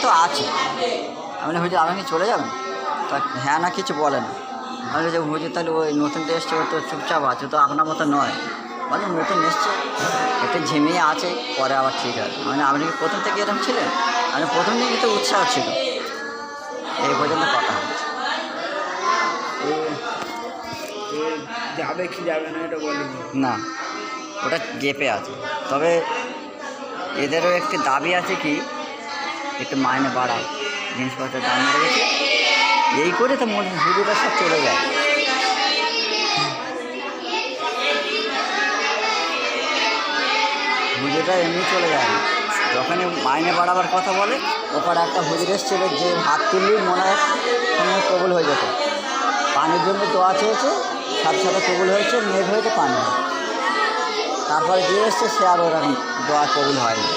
তো আছে। আমি হুজুর আপনি কি চলে যাবেন? তা হ্যাঁ না কিছু বলে না। আমি যে হুজুর তাহলে ওই নতুনটা এসছে ও তো চুপচাপ আছে, তো আপনার মতো নয়। বলে নতুন এসছে একটু ঝিমিয়ে আছে, পরে আবার ঠিক আছে। মানে আপনি কি প্রথম থেকে এরকম ছিলেন? আমি প্রথম দিনই তো উৎসাহ ছিল, এই পর্যন্ত কথা হচ্ছে। যাবে কি যাবে না এটা বলিনি। না, ওটা গেপে আছে। তবে এদেরও একটি দাবি আছে কি, একটু মাইনে বাড়াও, জিনিসপত্রের দাম বেড়ে গেছে, এই করে তো হুজুরা সব চলে যায়। হুজুরটা এমনি চলে যায় না, যখনই মাইনে বাড়াবার কথা বলে। ওপর একটা হুজুর এসেছিল যে হাত তুললেই মনে হয় সঙ্গে কবুল হয়ে যেত। পানির জন্য দোয়া চেয়েছে, সাথে সাথে কবুল হয়েছে, মেঘ হয়েছে, পানি হয়েছে। তারপরে যে এসছে সে আর ওরকম দোয়া কবুল হয়নি।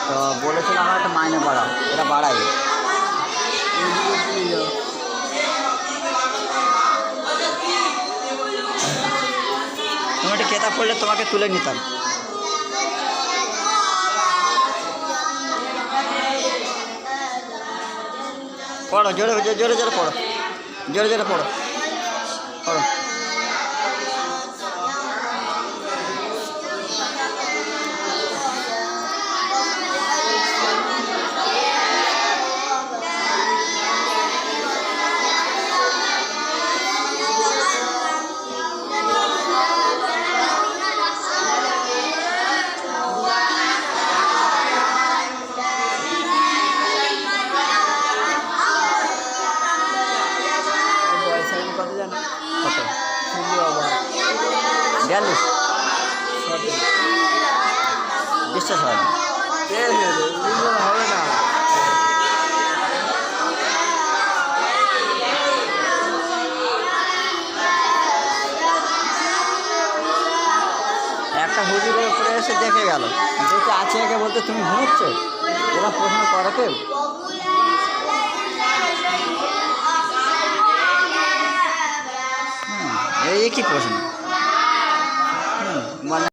তো বলেছিল আমার একটা মাইনে বাড়াও, এটা বাড়াই। তুমি একটা কেতাব পড়লে তোমাকে তুলে নিতাম। পড়ো, জোরে জোরে জোরে পড়ো, জোরে জোরে পড়ো, পড়ো। কত জানো? কত? শুনলি বাবা 42? সঠিক বিশ্বাস হয় না। হবে না। একটা হুজুরের উপরে এসে দেখে গেল, দেখে আছে একে বলতে তুমি ঘুমোচ্ছ, এরা প্রশ্ন করে কেউ? এই কি প্রশ্ন? মানে